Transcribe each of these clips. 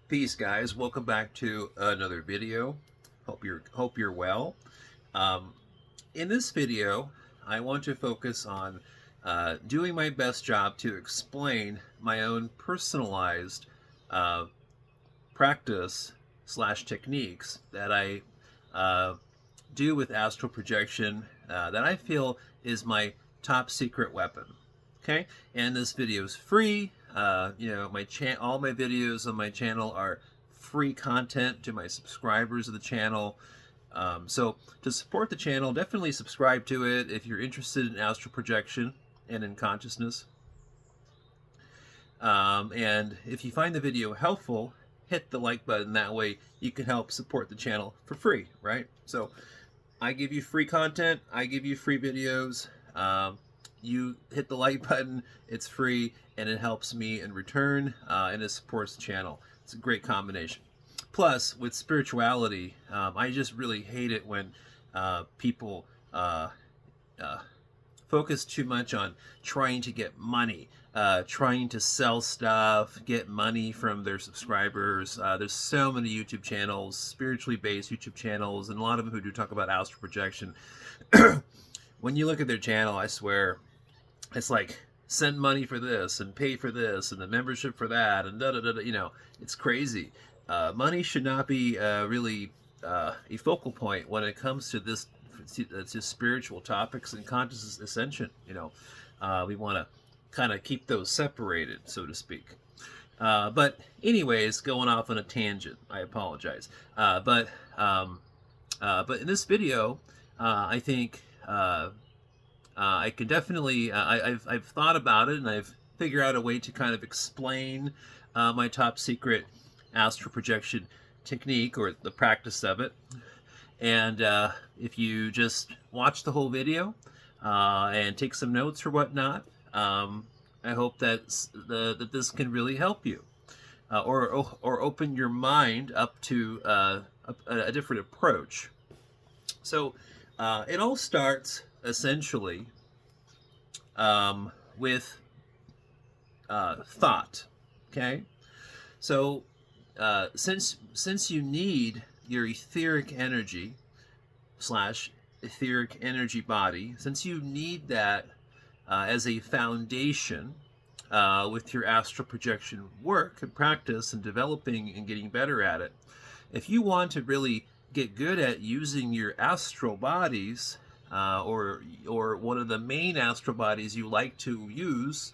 Peace, guys. Welcome back to another video. Hope you're well. Um, in this video, I want to focus on doing my best job to explain my own personalized uh, practice slash techniques that I uh, do with astral projection that I feel is my top secret weapon. Okay, and this video is free. All my videos on my channel are free content to my subscribers of the channel. So to support the channel, definitely subscribe to it if you're interested in astral projection and in consciousness. And if you find the video helpful, hit the like button. That way you can help support the channel for free, right? So I give you free content. I give you free videos. You hit the like button, it's free, and it helps me in return, and it supports the channel. It's a great combination. Plus, with spirituality, I just really hate it when people focus too much on trying to get money, trying to sell stuff, get money from their subscribers. There's so many YouTube channels, spiritually based YouTube channels, and a lot of them who do talk about astral projection. When you look at their channel, I swear, it's like send money for this and pay for this and the membership for that and da da da. It's crazy. Money should not be really a focal point when it comes to this to spiritual topics and conscious ascension. We want to kind of keep those separated, so to speak. But anyways, going off on a tangent, I apologize. But in this video, I think. I can definitely, I've thought about it, and I've figured out a way to kind of explain my top secret astral projection technique, or the practice of it. And if you just watch the whole video and take some notes or whatnot, I hope that this can really help you, or open your mind up to a different approach. So it all starts essentially with thought. Okay, so since you need your etheric energy slash etheric energy body, since you need that as a foundation with your astral projection work and practice and developing and getting better at it, if you want to really get good at using your astral bodies, or one of the main astral bodies you like to use,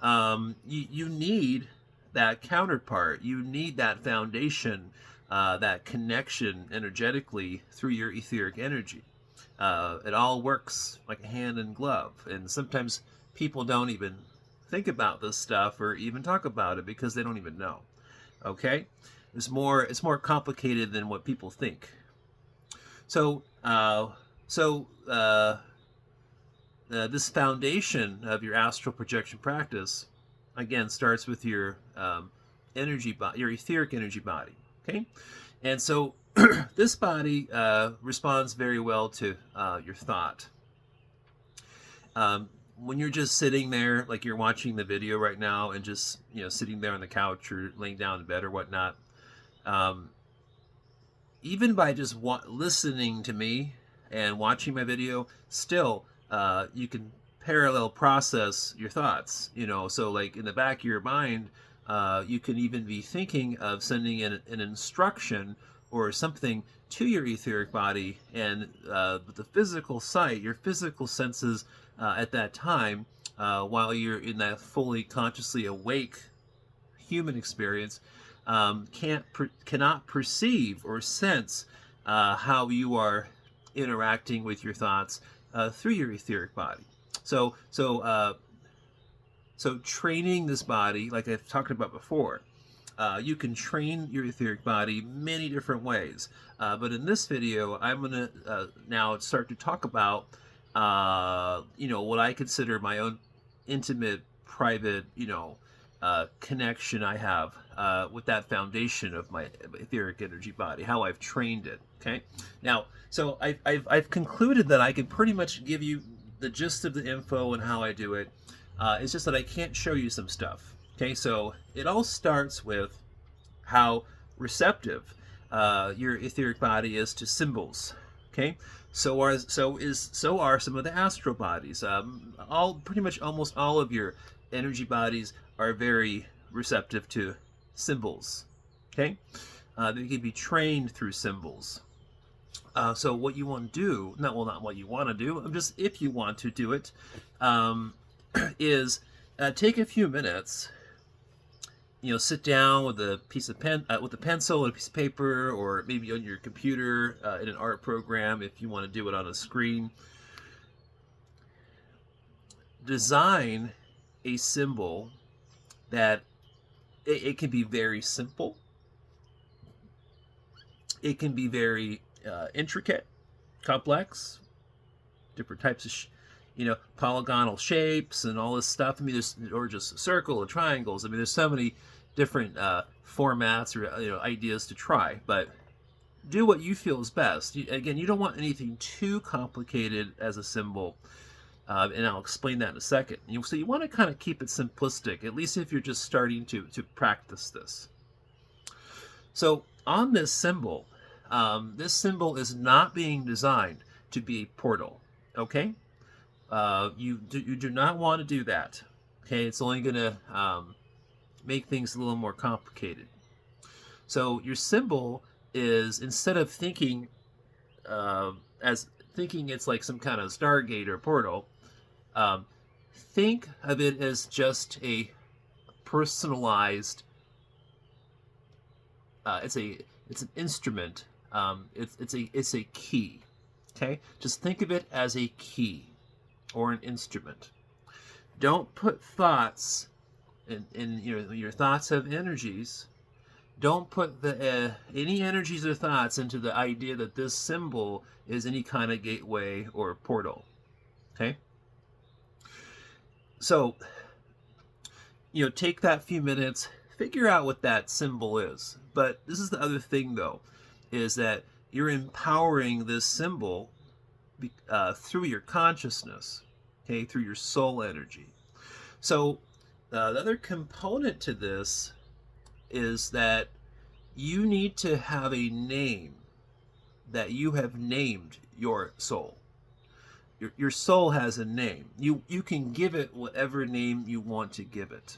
you need that counterpart. You need that foundation, that connection energetically through your etheric energy. It all works like a hand in glove, and sometimes people don't even think about this stuff or even talk about it because they don't even know. Okay, it's more complicated than what people think. So this foundation of your astral projection practice, again, starts with your your etheric energy body. Okay, and so this body responds very well to your thought. When you're just sitting there, like you're watching the video right now, and just sitting there on the couch or laying down in bed or whatnot, even by just listening to me and watching my video, still you can parallel process your thoughts. So like in the back of your mind, you can even be thinking of sending in an instruction or something to your etheric body, and the physical sight, your physical senses at that time, while you're in that fully consciously awake human experience, cannot perceive or sense how you are interacting with your thoughts through your etheric body. So training this body, like I've talked about before, you can train your etheric body many different ways. But in this video, I'm going to now start to talk about, what I consider my own intimate, private, connection I have with that foundation of my etheric energy body, how I've trained it. Okay. Now, so I've concluded that I can pretty much give you the gist of the info and how I do it. It's just that I can't show you some stuff. Okay, so it all starts with how receptive your etheric body is to symbols. Okay, so are some of the astral bodies. Pretty much almost all of your energy bodies are very receptive to symbols. Okay, they can be trained through symbols. So what you want to do, not what you want to do, just if you want to do it, um, is take a few minutes. Sit down with a piece of with a pencil and a piece of paper, or maybe on your computer in an art program if you want to do it on a screen. Design a symbol that it can be very simple. It can be very intricate, complex, different types of polygonal shapes and all this stuff. I mean, or just a circle or triangles. I mean, there's so many different formats or ideas to try, but do what you feel is best. Again, you don't want anything too complicated as a symbol, and I'll explain that in a second. So you want to kind of keep it simplistic, at least if you're just starting to practice this. So on this symbol is not being designed to be a portal. Okay, you do not want to do that. Okay, it's only going to make things a little more complicated. So your symbol is, instead of thinking it's like some kind of Stargate or portal, think of it as just a personalized. It's an instrument. It's a key. Okay, just think of it as a key or an instrument. Don't put thoughts in your thoughts have energies. Don't put any energies or thoughts into the idea that this symbol is any kind of gateway or portal. Okay? So, take that few minutes, figure out what that symbol is. But this is the other thing, though, is that you're empowering this symbol through your consciousness, okay, through your soul energy. So the other component to this is that you need to have a name that you have named your soul. Your soul has a name. You can give it whatever name you want to give it.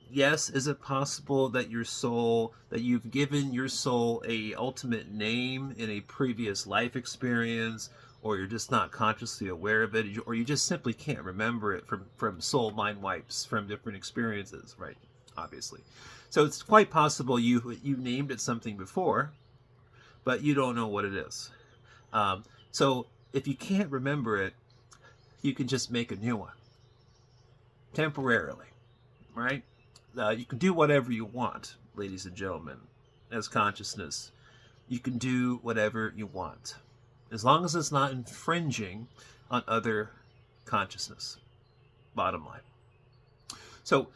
Yes, is it possible that you've given your soul a ultimate name in a previous life experience, or you're just not consciously aware of it, or you just simply can't remember it from soul mind wipes from different experiences, right? Obviously. So it's quite possible you named it something before, but you don't know what it is. So if you can't remember it, you can just make a new one temporarily, right? You can do whatever you want, ladies and gentlemen, as consciousness. You can do whatever you want, as long as it's not infringing on other consciousness. Bottom line. So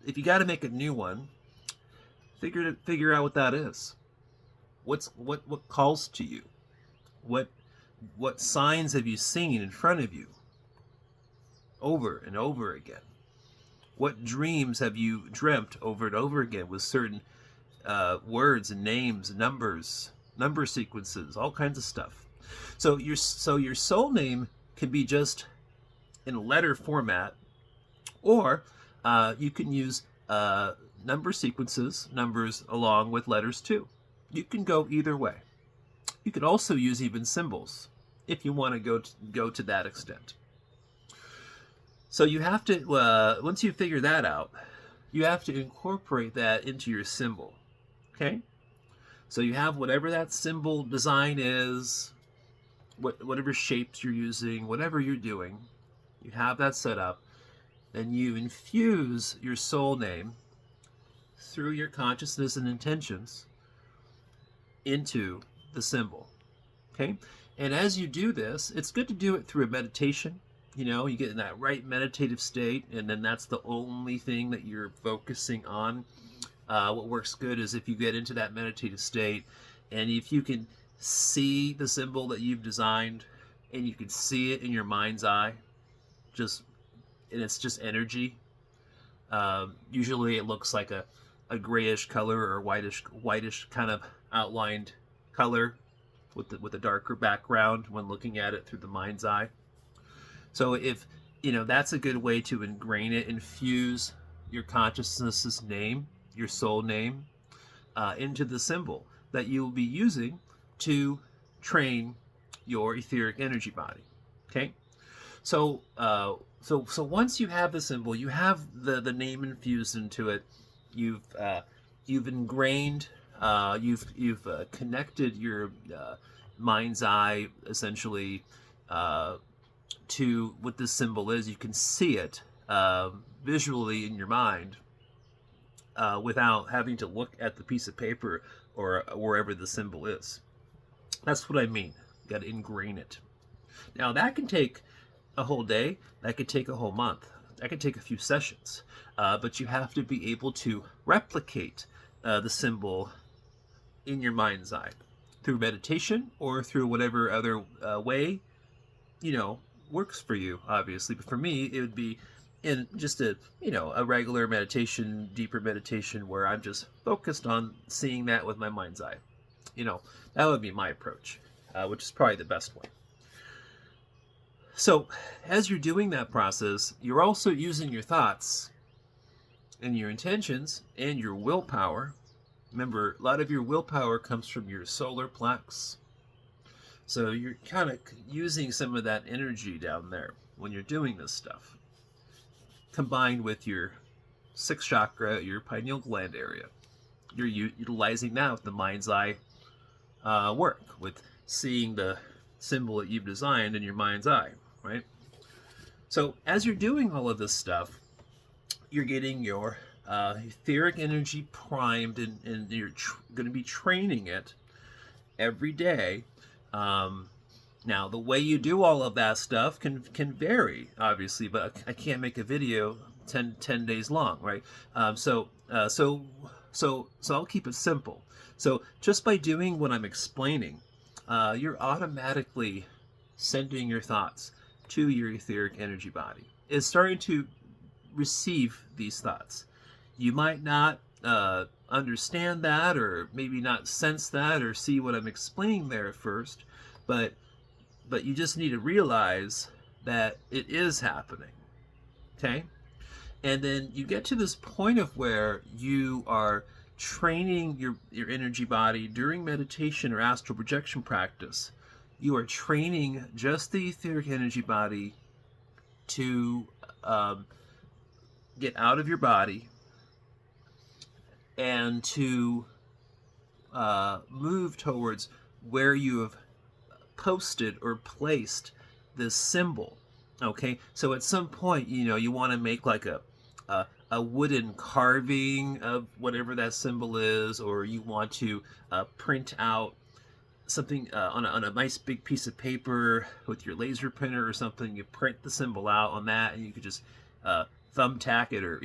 if you got to make a new one, figure out what that is. What calls to you? What signs have you seen in front of you over and over again? What dreams have you dreamt over and over again with certain words and names, numbers, number sequences, all kinds of stuff? So your soul name can be just in letter format, or you can use number sequences, numbers along with letters too. You can go either way. You could also use even symbols if you want to go to that extent. So you have to, once you figure that out, you have to incorporate that into your symbol. Okay? So you have whatever that symbol design is, whatever shapes you're using, whatever you're doing, you have that set up. Then you infuse your soul name through your consciousness and intentions into the symbol. Okay? And as you do this, it's good to do it through a meditation. You get in that right meditative state, and then that's the only thing that you're focusing on. What works good is if you get into that meditative state, and if you can see the symbol that you've designed, and you can see it in your mind's eye, and it's just energy. Usually it looks like a grayish color or whitish kind of outlined color with a darker background when looking at it through the mind's eye. So if that's a good way to ingrain it, infuse your consciousness's name, your soul name, into the symbol that you will be using to train your etheric energy body. Okay, so so once you have the symbol, you have the name infused into it. You've ingrained, you've connected your mind's eye essentially to what this symbol is. You can see it visually in your mind without having to look at the piece of paper or wherever the symbol is. That's what I mean. You got to ingrain it. Now that can take a whole day. That could take a whole month. That could take a few sessions. But you have to be able to replicate the symbol in your mind's eye through meditation or through whatever other way works for you, obviously. But for me, it would be in just a regular meditation, deeper meditation, where I'm just focused on seeing that with my mind's eye. That would be my approach, which is probably the best way. So as you're doing that process, you're also using your thoughts and your intentions and your willpower. Remember, a lot of your willpower comes from your solar plex. So you're kind of using some of that energy down there when you're doing this stuff, combined with your sixth chakra, your pineal gland area. You're utilizing that with the mind's eye work, with seeing the symbol that you've designed in your mind's eye, right? So as you're doing all of this stuff, you're getting your etheric energy primed, and you're going to be training it every day. Now, the way you do all of that stuff can vary, obviously, but I can't make a video 10 days long, right? So I'll keep it simple. So just by doing what I'm explaining, you're automatically sending your thoughts to your etheric energy body. It's starting to receive these thoughts. You might not understand that, or maybe not sense that, or see what I'm explaining there first, but you just need to realize that it is happening. Okay? And then you get to this point of where you are training your energy body during meditation or astral projection practice. You are training just the etheric energy body to get out of your body and to move towards where you have posted or placed this symbol. Okay, so at some point, you want to make like a wooden carving of whatever that symbol is, or you want to print out something on a nice big piece of paper with your laser printer or something. You print the symbol out on that, and you could just thumbtack it, or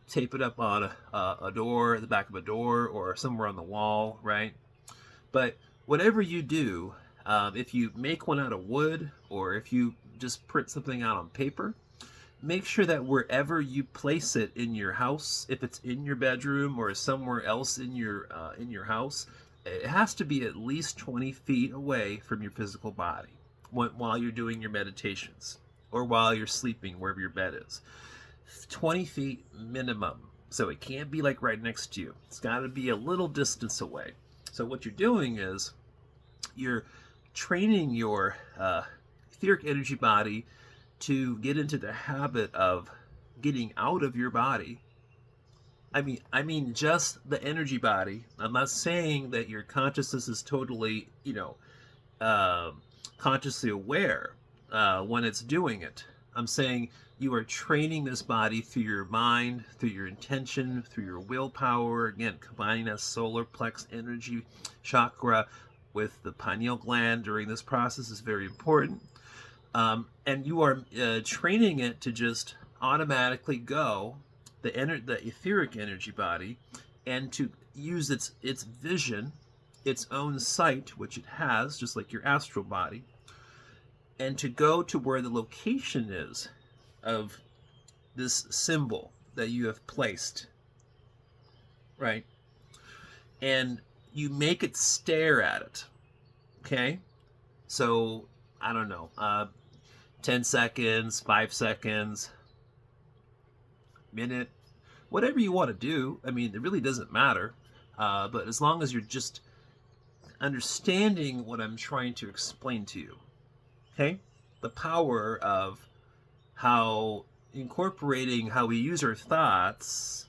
tape it up on a door, at the back of a door, or somewhere on the wall, right? But whatever you do, if you make one out of wood, or if you just print something out on paper, make sure that wherever you place it in your house, if it's in your bedroom or somewhere else in your house, it has to be at least 20 feet away from your physical body while you're doing your meditations, or while you're sleeping, wherever your bed is. 20 feet minimum. So it can't be like right next to you. It's got to be a little distance away. So what you're doing is you're training your etheric energy body to get into the habit of getting out of your body. I mean just the energy body. I'm not saying that your consciousness is totally, consciously aware when it's doing it. I'm saying you are training this body through your mind, through your intention, through your willpower. Again, combining that solar plex energy chakra with the pineal gland during this process is very important. And you are training it to just automatically go, the etheric energy body, and to use its vision, its own sight, which it has, just like your astral body, and to go to where the location is of this symbol that you have placed right? And you make it stare at it, okay? So, I don't know, 10 seconds, 5 seconds, minute, whatever you want to do. I mean, it really doesn't matter. But as long as you're just understanding what I'm trying to explain to you, okay? The power of how incorporating how we use our thoughts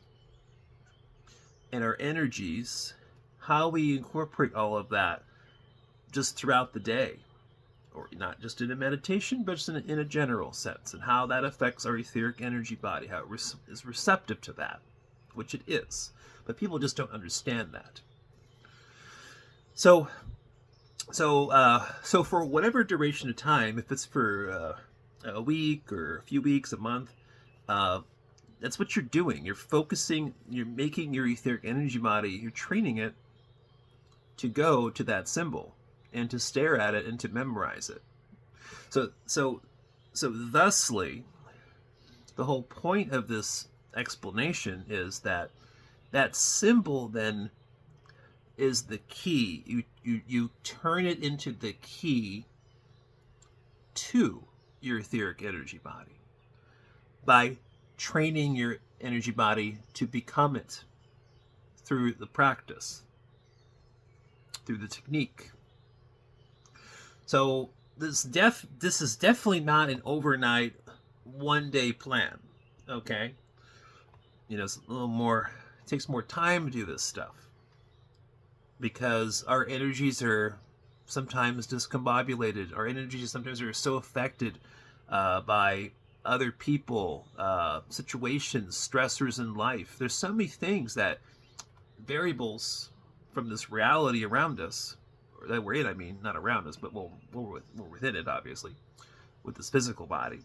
and our energies, how we incorporate all of that just throughout the day, or not just in a meditation, but just in a general sense, and how that affects our etheric energy body, how it is receptive to that, which it is. But people just don't understand that. So for whatever duration of time, if it's for a week or a few weeks, a month, that's what you're doing. You're focusing, you're making your etheric energy body, you're training it to go to that symbol and to stare at it and to memorize it. So thusly, the whole point of this explanation is that that symbol then is the key. You turn it into the key to your etheric energy body by training your energy body to become it through the practice, through the technique. So this is definitely not an overnight, one-day plan. Okay, it's a little more. It takes more time to do this stuff because our energies are sometimes discombobulated. Our energies sometimes are so affected by other people, situations, stressors in life. There's so many things that variables from this reality around us, or that we're in, I mean, not around us, but we're within it, obviously, with this physical body,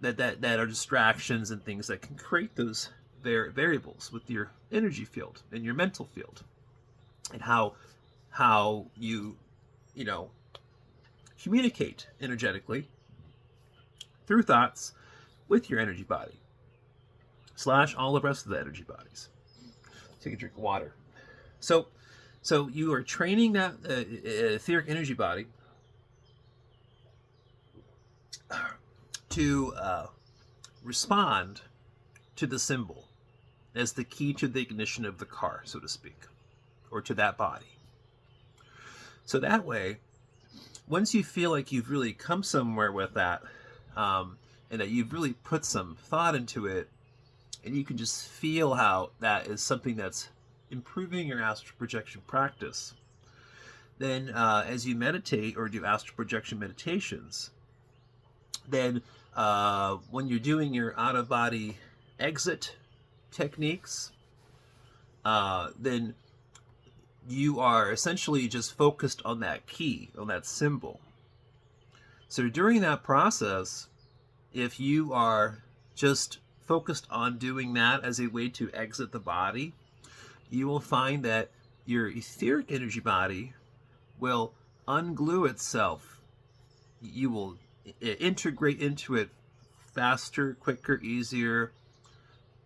that are distractions and things that can create those variables with your energy field and your mental field, and how you communicate energetically through thoughts with your energy body / all the rest of the energy bodies. Take a drink of water. So you are training that etheric energy body to respond to the symbol as the key to the ignition of the car, so to speak, or to that body. So that way, once you feel like you've really come somewhere with that, and that you've really put some thought into it, and you can just feel how that is something that's improving your astral projection practice, then as you meditate or do astral projection meditations, then when you're doing your out-of-body exit techniques, then you are essentially just focused on that key, on that symbol. So during that process, if you are just focused on doing that as a way to exit the body, you will find that your etheric energy body will unglue itself. You will integrate into it faster, quicker, easier,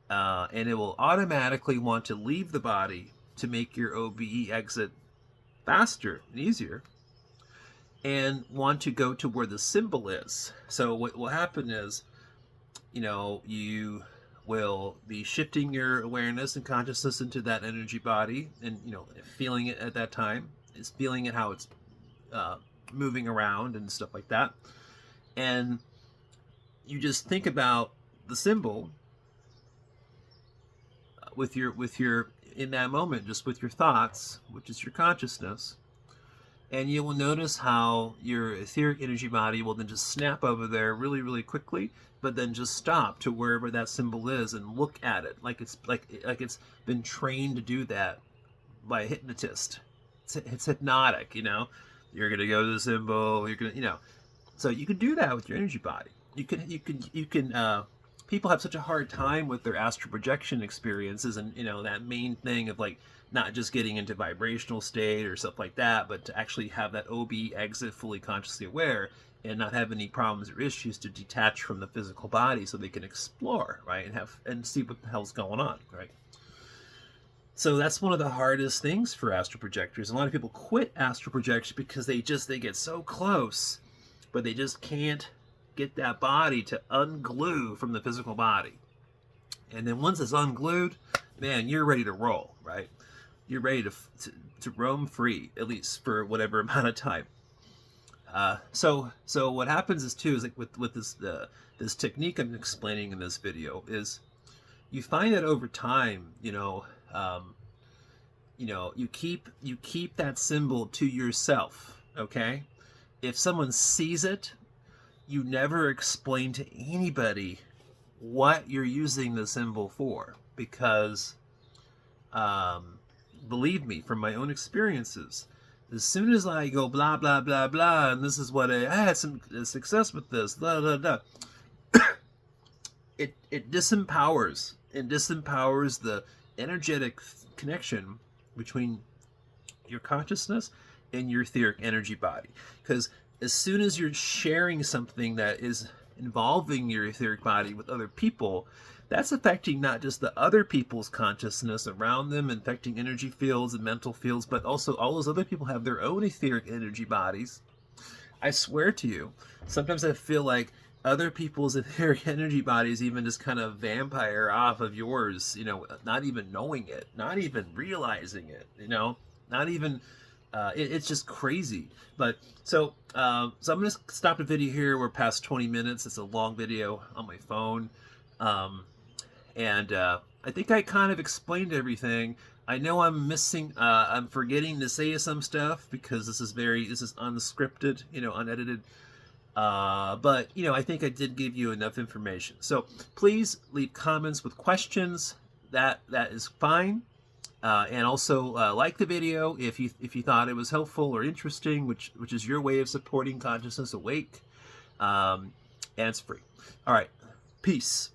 and it will automatically want to leave the body to make your OBE exit faster and easier, and want to go to where the symbol is. So what will happen is, you will be shifting your awareness and consciousness into that energy body, and feeling it at that time. It's feeling it how it's moving around and stuff like that, and you just think about the symbol with your in that moment, just with your thoughts, which is your consciousness, and you will notice how your etheric energy body will then just snap over there really, really quickly, but then just stop to wherever that symbol is and look at it like it's been trained to do that by a hypnotist. It's hypnotic, You're gonna go to the symbol. You're gonna, So you can do that with your energy body. You can. People have such a hard time with their astral projection experiences, and that main thing of not just getting into vibrational state or stuff like that, but to actually have that OB exit fully consciously aware and not have any problems or issues to detach from the physical body so they can explore, right, and see what the hell's going on, right? So that's one of the hardest things for astral projectors. A lot of people quit astral projection because they get so close, but they just can't get that body to unglue from the physical body. And then once it's unglued, man, you're ready to roll, right? You're ready to roam free, at least for whatever amount of time. So what happens is too is like with this this technique I'm explaining in this video is you find that over time, you keep that symbol to yourself. Okay, if someone sees it, you never explain to anybody what you're using the symbol for, because believe me, from my own experiences, as soon as I go blah blah blah blah, and this is what I had some success with this, blah blah blah, it disempowers the energetic connection between your consciousness and your etheric energy body. Because as soon as you're sharing something that is involving your etheric body with other people, that's affecting not just the other people's consciousness around them, affecting energy fields and mental fields, but also all those other people have their own etheric energy bodies. I swear to you, sometimes I feel like other people's etheric energy bodies even just kind of vampire off of yours, not even knowing it, not even realizing it, not even, it's just crazy. But so I'm going to stop the video here. We're past 20 minutes. It's a long video on my phone. And I think I kind of explained everything. I know I'm missing, I'm forgetting to say some stuff because this is unscripted, unedited. But I think I did give you enough information. So please leave comments with questions. That is fine. And also like the video if you thought it was helpful or interesting, which is your way of supporting Consciousness Awake. And it's free. All right. Peace.